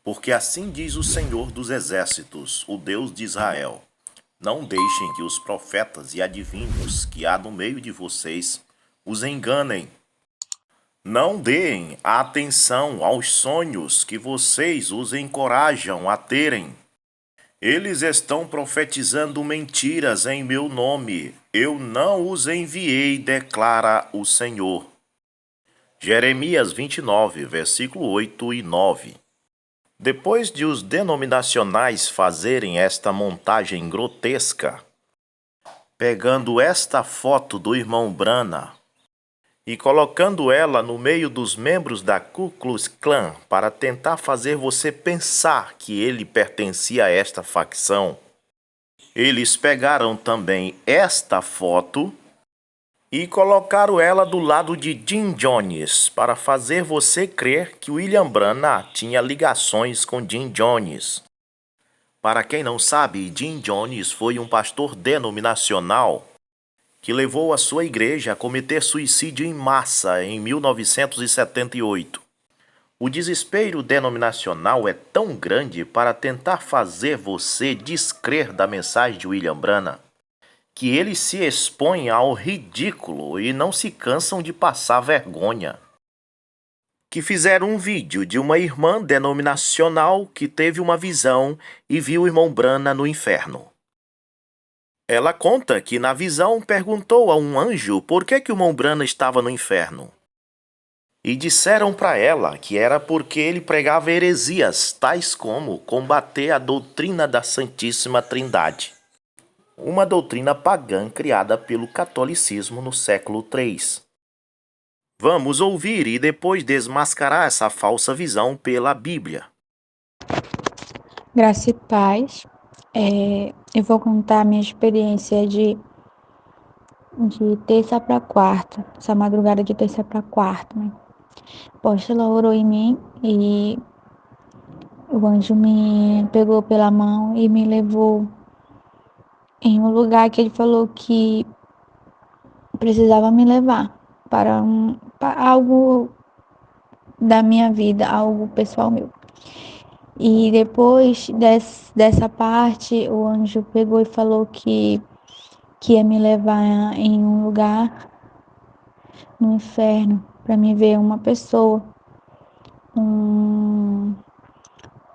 Porque assim diz o Senhor dos Exércitos, o Deus de Israel: não deixem que os profetas e adivinhos que há no meio de vocês os enganem. Não deem atenção aos sonhos que vocês os encorajam a terem. Eles estão profetizando mentiras em meu nome. Eu não os enviei, declara o Senhor. Jeremias 29, versículo 8 e 9. Depois de os denominacionais fazerem esta montagem grotesca, pegando esta foto do irmão Branham e colocando ela no meio dos membros da Ku Klux Klan para tentar fazer você pensar que ele pertencia a esta facção, eles pegaram também esta foto e colocaram ela do lado de Jim Jones para fazer você crer que William Branham tinha ligações com Jim Jones. Para quem não sabe, Jim Jones foi um pastor denominacional que levou a sua igreja a cometer suicídio em massa em 1978. O desespero denominacional é tão grande para tentar fazer você descrer da mensagem de William Branham que eles se expõem ao ridículo e não se cansam de passar vergonha. Que fizeram um vídeo de uma irmã denominacional que teve uma visão e viu o irmão Branham no inferno. Ela conta que na visão perguntou a um anjo por que o irmão Branham estava no inferno. E disseram para ela que era porque ele pregava heresias, tais como combater a doutrina da Santíssima Trindade, uma doutrina pagã criada pelo catolicismo no século III. Vamos ouvir e depois desmascarar essa falsa visão pela Bíblia. Graça e paz. Eu vou contar a minha experiência de terça para quarta, essa madrugada de terça para quarta, né? A apóstola orou em mim e o anjo me pegou pela mão e me levou em um lugar que ele falou que precisava me levar para algo da minha vida, algo pessoal meu. E depois dessa parte, o anjo pegou e falou que ia me levar em um lugar no inferno para me ver uma pessoa, um,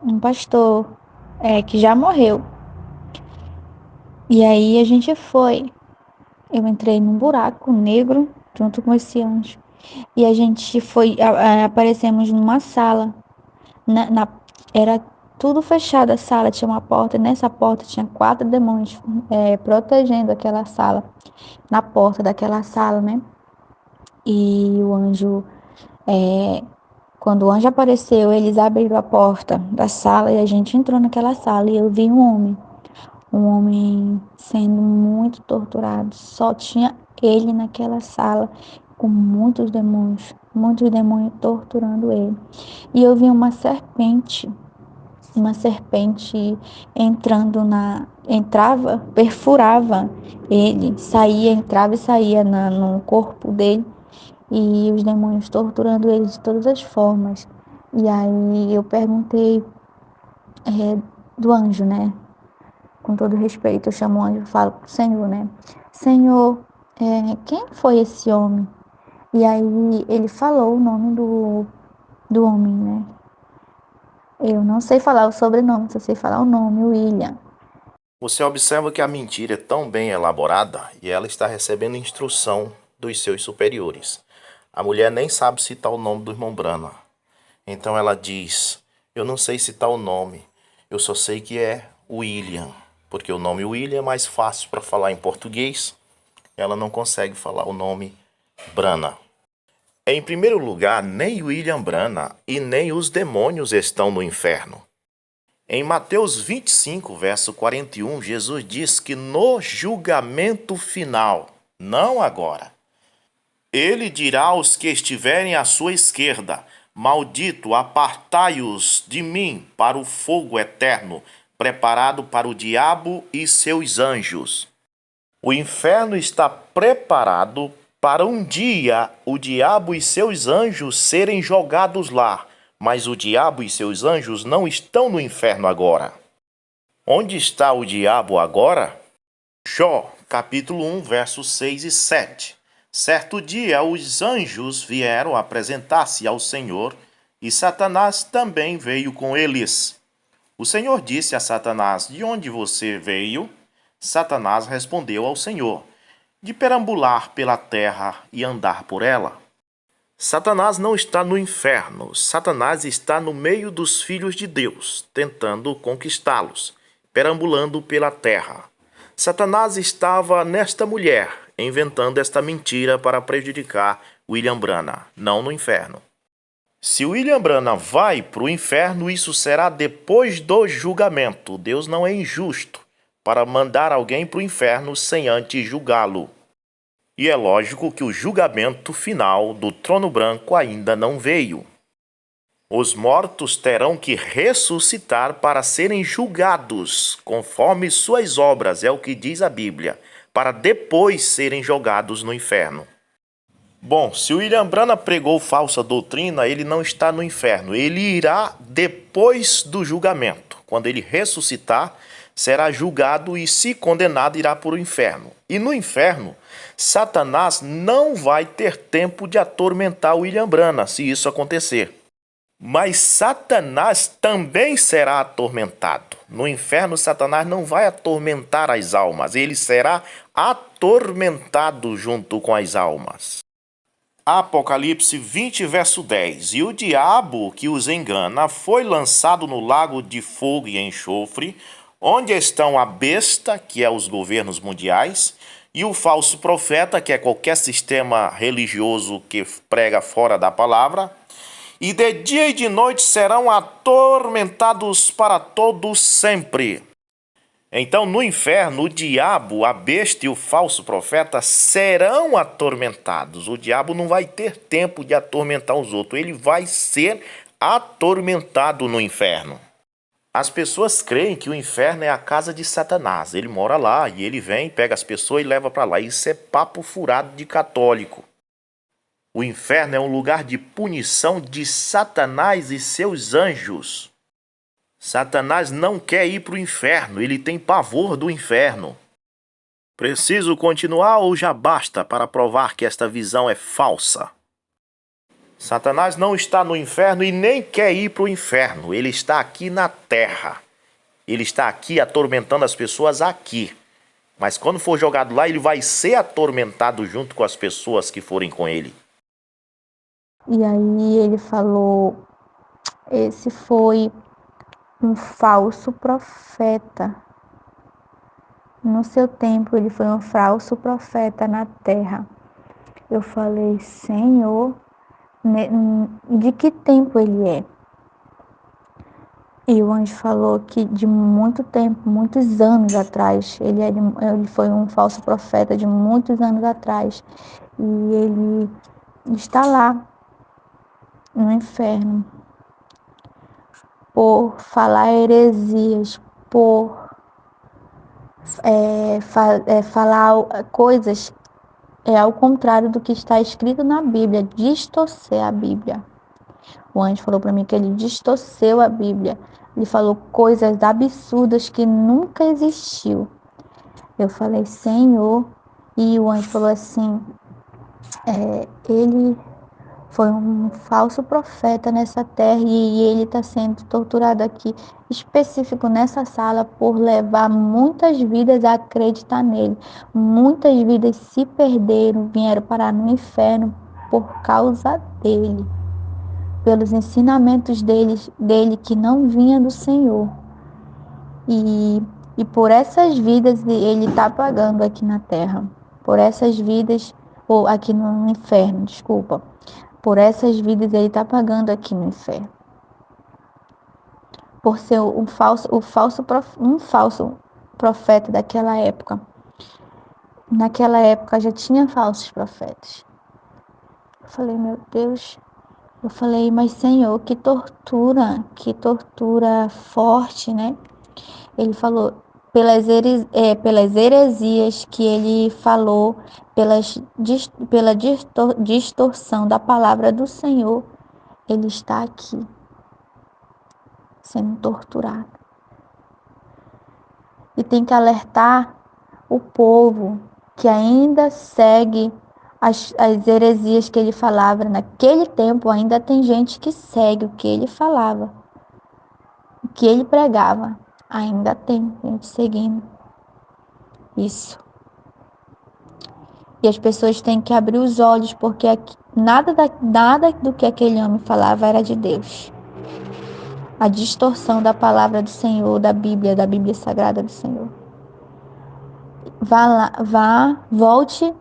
um pastor que já morreu. E aí a gente foi. Eu entrei num buraco negro junto com esse anjo. E a gente foi, aparecemos numa sala. Era tudo fechado a sala, tinha uma porta. E nessa porta tinha 4 demônios protegendo aquela sala. Na porta daquela sala, né? E o anjo, quando o anjo apareceu, eles abriram a porta da sala e a gente entrou naquela sala e eu vi um homem sendo muito torturado. Só tinha ele naquela sala com muitos demônios torturando ele. E eu vi uma serpente entrava, perfurava ele, saía, entrava e saía no corpo dele. E os demônios torturando ele de todas as formas. E aí eu perguntei do anjo, né? Com todo respeito, eu chamo o anjo e falo pro Senhor, né? Senhor, quem foi esse homem? E aí ele falou o nome do homem, né? Eu não sei falar o sobrenome, só sei falar o nome, William. Você observa que a mentira é tão bem elaborada e ela está recebendo instrução dos seus superiores. A mulher nem sabe citar o nome do irmão Branham. Então ela diz: eu não sei citar o nome, eu só sei que é William, porque o nome William é mais fácil para falar em português. Ela não consegue falar o nome Branham. Em primeiro lugar, nem William Branham e nem os demônios estão no inferno. Em Mateus 25, verso 41, Jesus diz que no julgamento final, não agora, ele dirá aos que estiverem à sua esquerda: maldito, apartai-os de mim para o fogo eterno, preparado para o diabo e seus anjos. O inferno está preparado para um dia o diabo e seus anjos serem jogados lá, mas o diabo e seus anjos não estão no inferno agora. Onde está o diabo agora? Jó, capítulo 1, versos 6 e 7. Certo dia, os anjos vieram apresentar-se ao Senhor, e Satanás também veio com eles. O Senhor disse a Satanás: De onde você veio? Satanás respondeu ao Senhor: De perambular pela terra e andar por ela. Satanás não está no inferno. Satanás está no meio dos filhos de Deus, tentando conquistá-los, perambulando pela terra. Satanás estava nesta mulher, inventando esta mentira para prejudicar William Branham, não no inferno. Se William Branham vai para o inferno, isso será depois do julgamento. Deus não é injusto para mandar alguém para o inferno sem antes julgá-lo. E é lógico que o julgamento final do trono branco ainda não veio. Os mortos terão que ressuscitar para serem julgados, conforme suas obras, é o que diz a Bíblia, para depois serem jogados no inferno. Bom, se o William Branham pregou falsa doutrina, ele não está no inferno. Ele irá depois do julgamento. Quando ele ressuscitar, será julgado e, se condenado, irá para o inferno. E no inferno, Satanás não vai ter tempo de atormentar o William Branham, se isso acontecer. Mas Satanás também será atormentado. No inferno, Satanás não vai atormentar as almas, ele será atormentado junto com as almas. Apocalipse 20, verso 10. E o diabo que os engana foi lançado no lago de fogo e enxofre, onde estão a besta, que é os governos mundiais, e o falso profeta, que é qualquer sistema religioso que prega fora da palavra, e de dia e de noite serão atormentados para todo sempre. Então, no inferno, o diabo, a besta e o falso profeta serão atormentados. O diabo não vai ter tempo de atormentar os outros, ele vai ser atormentado no inferno. As pessoas creem que o inferno é a casa de Satanás. Ele mora lá e ele vem, pega as pessoas e leva para lá. Isso é papo furado de católico. O inferno é um lugar de punição de Satanás e seus anjos. Satanás não quer ir para o inferno, ele tem pavor do inferno. Preciso continuar ou já basta para provar que esta visão é falsa? Satanás não está no inferno e nem quer ir para o inferno, ele está aqui na terra. Ele está aqui atormentando as pessoas aqui. Mas quando for jogado lá, ele vai ser atormentado junto com as pessoas que forem com ele. E aí ele falou, esse foi um falso profeta. No seu tempo, ele foi um falso profeta na terra. Eu falei, Senhor, de que tempo ele é? E o anjo falou que de muito tempo, muitos anos atrás, ele foi um falso profeta de muitos anos atrás. E ele está lá, no inferno, por falar heresias, por falar coisas ao contrário do que está escrito na Bíblia, distorcer a Bíblia. O anjo falou para mim que ele distorceu a Bíblia. Ele falou coisas absurdas que nunca existiu. Eu falei, Senhor, e o anjo falou assim, ele foi um falso profeta nessa terra e ele está sendo torturado aqui, específico nessa sala, por levar muitas vidas a acreditar nele. Muitas vidas se perderam, vieram parar no inferno por causa dele, pelos ensinamentos dele que não vinha do Senhor. E por essas vidas ele está pagando aqui na terra, por essas vidas, ou aqui no inferno, desculpa. Por essas vidas ele está pagando aqui no inferno. Por ser um falso profeta daquela época. Naquela época já tinha falsos profetas. Eu falei, meu Deus. Eu falei, mas Senhor, que tortura forte, né? Ele falou, pelas heresias que ele falou, pela distorção da palavra do Senhor, ele está aqui. sendo torturada. E tem que alertar o povo que ainda segue as heresias que ele falava. Naquele tempo ainda tem gente que segue o que ele falava, o que ele pregava. Ainda tem gente seguindo isso. E as pessoas têm que abrir os olhos, porque nada do que aquele homem falava era de Deus. A distorção da palavra do Senhor, da Bíblia Sagrada do Senhor. Volte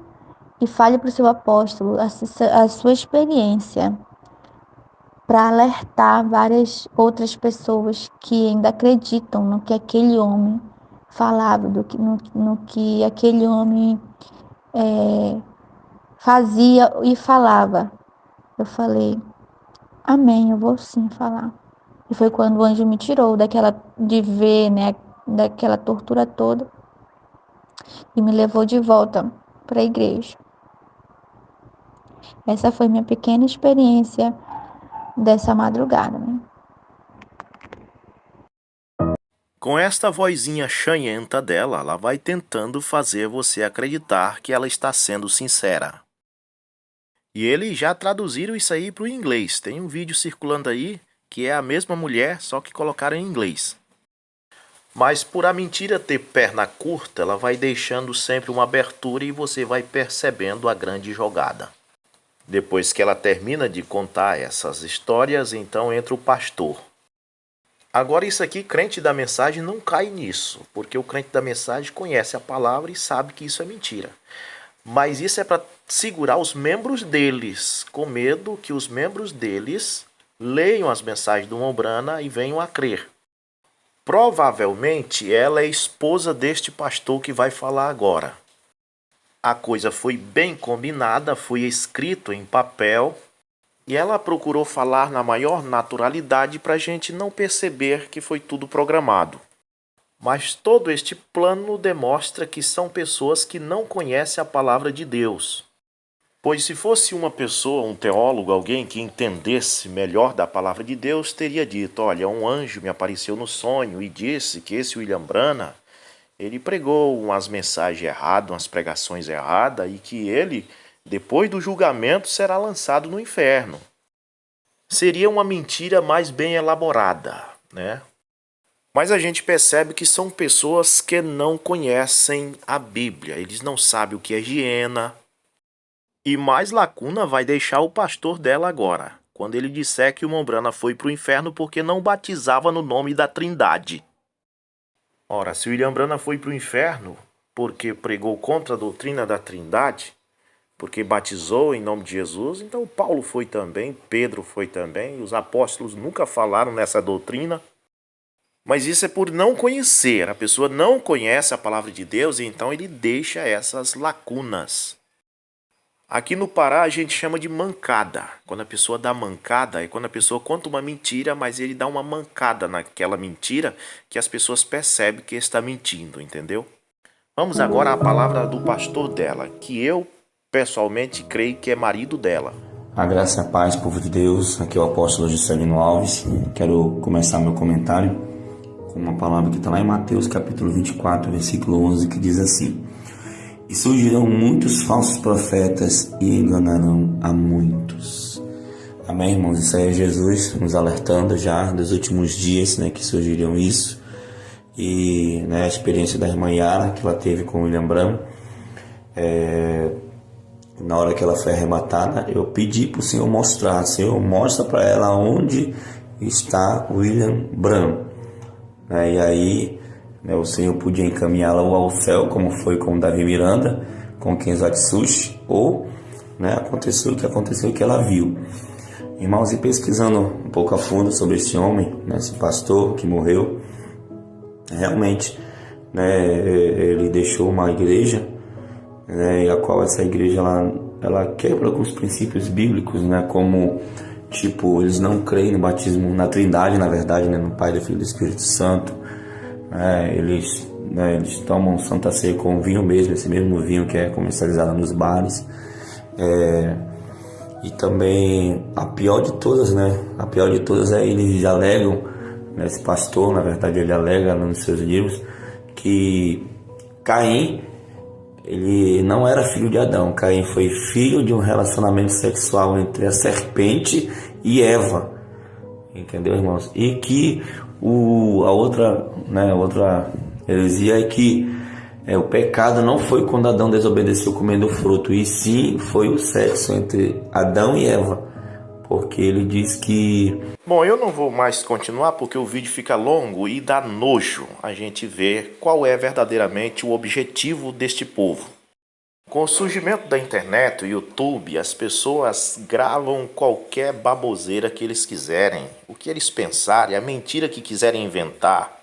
e fale para o seu apóstolo a sua experiência, para alertar várias outras pessoas que ainda acreditam no que aquele homem falava, no que aquele homem fazia e falava. Eu falei, amém, eu vou sim falar. E foi quando o anjo me tirou de ver, né, daquela tortura toda e me levou de volta para a igreja. Essa foi minha pequena experiência dessa madrugada, né? Com esta vozinha chanhenta dela, ela vai tentando fazer você acreditar que ela está sendo sincera. E eles já traduziram isso aí para o inglês. Tem um vídeo circulando aí que é a mesma mulher, só que colocaram em inglês. Mas por a mentira ter perna curta, ela vai deixando sempre uma abertura e você vai percebendo a grande jogada. Depois que ela termina de contar essas histórias, então entra o pastor. Agora isso aqui, crente da mensagem não cai nisso, porque o crente da mensagem conhece a palavra e sabe que isso é mentira. Mas isso é para segurar os membros deles, com medo que os membros deles leiam as mensagens do Mombrana e venham a crer. Provavelmente ela é esposa deste pastor que vai falar agora. A coisa foi bem combinada, foi escrito em papel e ela procurou falar na maior naturalidade para a gente não perceber que foi tudo programado. Mas todo este plano demonstra que são pessoas que não conhecem a palavra de Deus. Pois se fosse uma pessoa, um teólogo, alguém que entendesse melhor da palavra de Deus, teria dito, olha, um anjo me apareceu no sonho e disse que esse William Branham, ele pregou umas mensagens erradas, umas pregações erradas, e que ele, depois do julgamento, será lançado no inferno. Seria uma mentira mais bem elaborada, né? Mas a gente percebe que são pessoas que não conhecem a Bíblia. Eles não sabem o que é hiena. E mais lacuna vai deixar o pastor dela agora, quando ele disser que o Mombrana foi para o inferno porque não batizava no nome da Trindade. Ora, se o William Branham foi para o inferno porque pregou contra a doutrina da Trindade, porque batizou em nome de Jesus, então Paulo foi também, Pedro foi também, os apóstolos nunca falaram nessa doutrina. Mas isso é por não conhecer, a pessoa não conhece a palavra de Deus e então ele deixa essas lacunas. Aqui no Pará a gente chama de mancada. Quando a pessoa dá mancada é quando a pessoa conta uma mentira, mas ele dá uma mancada naquela mentira que as pessoas percebem que está mentindo, entendeu? Vamos agora à palavra do pastor dela, que eu pessoalmente creio que é marido dela. A graça e a paz, povo de Deus. Aqui é o apóstolo Juscelino Alves. Quero começar meu comentário com uma palavra que está lá em Mateus capítulo 24, versículo 11, que diz assim: E surgirão muitos falsos profetas e enganarão a muitos. Amém, irmãos? Isso aí é Jesus nos alertando já dos últimos dias, né, que surgiriam isso. E a experiência da irmã Yara, que ela teve com o William Branham, na hora que ela foi arrematada, eu pedi para o Senhor mostrar. Senhor, mostra para ela onde está o William Branham. E aí o Senhor podia encaminhá-la ao céu, como foi com Davi Miranda, com Kenzat Atsushi, ou aconteceu o que aconteceu que ela viu. Irmãos, e pesquisando um pouco a fundo sobre esse homem, esse pastor que morreu, realmente ele deixou uma igreja, e a qual essa igreja ela quebra alguns princípios bíblicos, como tipo, eles não creem no batismo, na Trindade, na verdade, no Pai, do Filho e do Espírito Santo. Eles tomam Santa Ceia com vinho mesmo, esse mesmo vinho que é comercializado nos bares. E também a pior de todas, eles alegam Esse pastor, na verdade, ele alega nos seus livros que Caim, ele não era filho de Adão. Caim foi filho de um relacionamento sexual entre a serpente e Eva. Entendeu, irmãos? E que a outra heresia é que o pecado não foi quando Adão desobedeceu comendo o fruto, e sim foi o sexo entre Adão e Eva. Porque ele diz que... Bom, eu não vou mais continuar porque o vídeo fica longo e dá nojo a gente ver qual é verdadeiramente o objetivo deste povo. Com o surgimento da internet, o YouTube, as pessoas gravam qualquer baboseira que eles quiserem, o que eles pensarem, a mentira que quiserem inventar.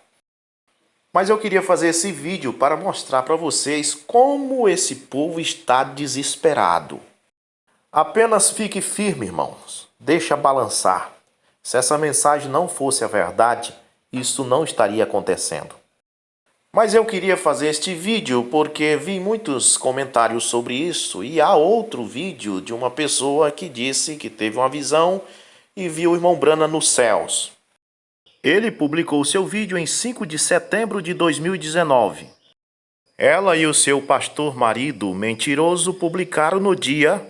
Mas eu queria fazer esse vídeo para mostrar para vocês como esse povo está desesperado. Apenas fique firme, irmãos. Deixa balançar. Se essa mensagem não fosse a verdade, isso não estaria acontecendo. Mas eu queria fazer este vídeo porque vi muitos comentários sobre isso, e há outro vídeo de uma pessoa que disse que teve uma visão e viu o irmão Branham nos céus. Ele publicou seu vídeo em 5 de setembro de 2019. Ela e o seu pastor marido mentiroso publicaram no dia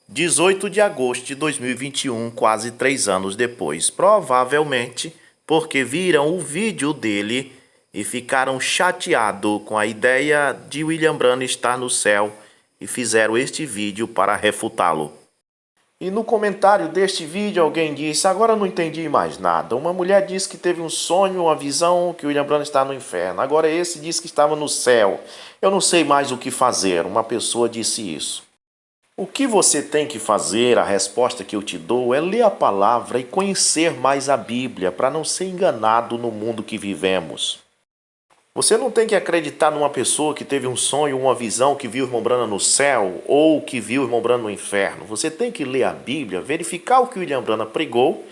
18 de agosto de 2021, quase 3 anos depois, provavelmente porque viram o vídeo dele e ficaram chateados com a ideia de William Branham estar no céu e fizeram este vídeo para refutá-lo. E no comentário deste vídeo alguém disse: agora não entendi mais nada. Uma mulher disse que teve um sonho, uma visão, que William Branham está no inferno. Agora esse disse que estava no céu. Eu não sei mais o que fazer. Uma pessoa disse isso. O que você tem que fazer, a resposta que eu te dou, é ler a palavra e conhecer mais a Bíblia para não ser enganado no mundo que vivemos. Você não tem que acreditar numa pessoa que teve um sonho, uma visão, que viu o irmão Branham no céu ou que viu o irmão Branham no inferno. Você tem que ler a Bíblia, verificar o que o William Branham pregou.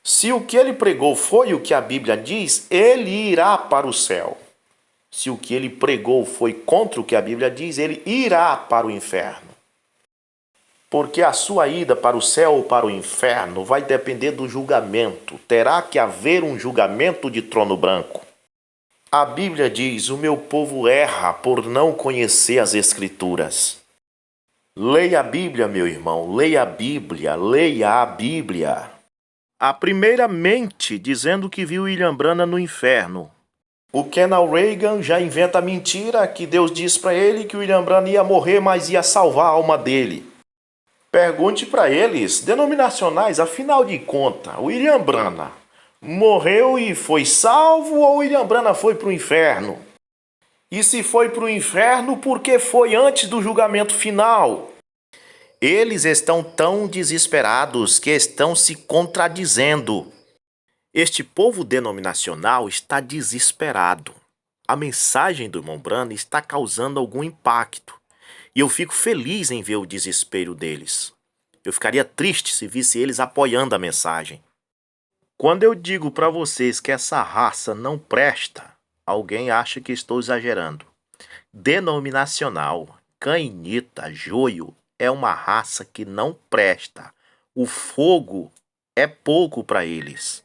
Se o que ele pregou foi o que a Bíblia diz, ele irá para o céu. Se o que ele pregou foi contra o que a Bíblia diz, ele irá para o inferno. Porque a sua ida para o céu ou para o inferno vai depender do julgamento. Terá que haver um julgamento de trono branco. A Bíblia diz: o meu povo erra por não conhecer as Escrituras. Leia a Bíblia, meu irmão, leia a Bíblia, leia a Bíblia. A primeira mente dizendo que viu William Branham no inferno. O Kenneth Reagan já inventa a mentira que Deus disse para ele que William Branham ia morrer, mas ia salvar a alma dele. Pergunte para eles, denominacionais, afinal de contas, William Branham morreu e foi salvo ou William Branham foi para o inferno? E se foi para o inferno, por que foi antes do julgamento final? Eles estão tão desesperados que estão se contradizendo. Este povo denominacional está desesperado. A mensagem do irmão Branham está causando algum impacto. E eu fico feliz em ver o desespero deles. Eu ficaria triste se visse eles apoiando a mensagem. Quando eu digo para vocês que essa raça não presta, alguém acha que estou exagerando. Denominacional, cainita, joio, é uma raça que não presta. O fogo é pouco para eles.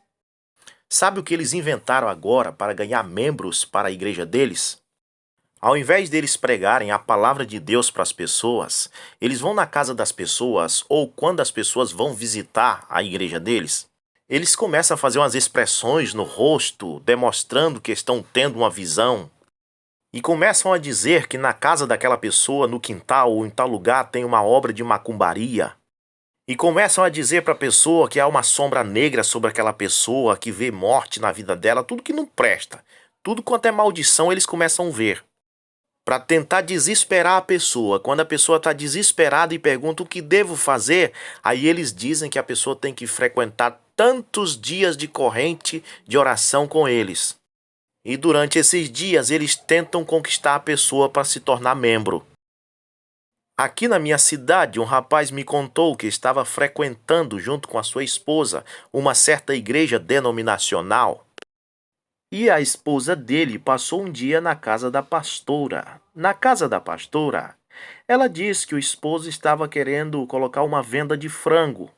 Sabe o que eles inventaram agora para ganhar membros para a igreja deles? Ao invés deles pregarem a palavra de Deus para as pessoas, eles vão na casa das pessoas ou quando as pessoas vão visitar a igreja deles, eles começam a fazer umas expressões no rosto, demonstrando que estão tendo uma visão. E começam a dizer que na casa daquela pessoa, no quintal ou em tal lugar, tem uma obra de macumbaria. E começam a dizer para a pessoa que há uma sombra negra sobre aquela pessoa, que vê morte na vida dela, tudo que não presta. Tudo quanto é maldição, eles começam a ver. Para tentar desesperar a pessoa. Quando a pessoa está desesperada e pergunta o que devo fazer, aí eles dizem que a pessoa tem que frequentar tantos dias de corrente de oração com eles. E durante esses dias eles tentam conquistar a pessoa para se tornar membro. Aqui na minha cidade, um rapaz me contou que estava frequentando junto com a sua esposa uma certa igreja denominacional. E a esposa dele passou um dia na casa da pastora. Na casa da pastora, ela disse que o esposo estava querendo colocar uma venda de frango.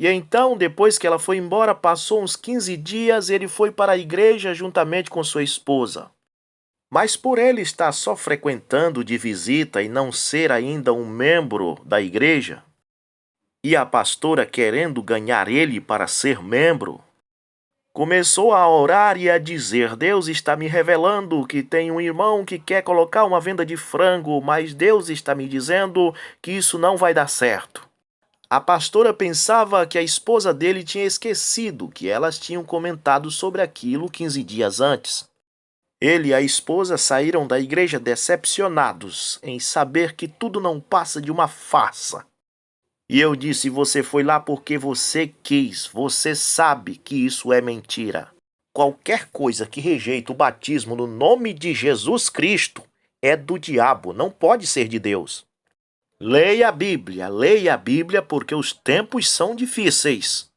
E então, depois que ela foi embora, passou uns 15 dias, ele foi para a igreja juntamente com sua esposa. Mas por ele estar só frequentando de visita e não ser ainda um membro da igreja, e a pastora querendo ganhar ele para ser membro, começou a orar e a dizer: Deus está me revelando que tem um irmão que quer colocar uma venda de frango, mas Deus está me dizendo que isso não vai dar certo. A pastora pensava que a esposa dele tinha esquecido que elas tinham comentado sobre aquilo 15 dias antes. Ele e a esposa saíram da igreja decepcionados em saber que tudo não passa de uma farsa. E eu disse: você foi lá porque você quis, você sabe que isso é mentira. Qualquer coisa que rejeita o batismo no nome de Jesus Cristo é do diabo, não pode ser de Deus. Leia a Bíblia porque os tempos são difíceis.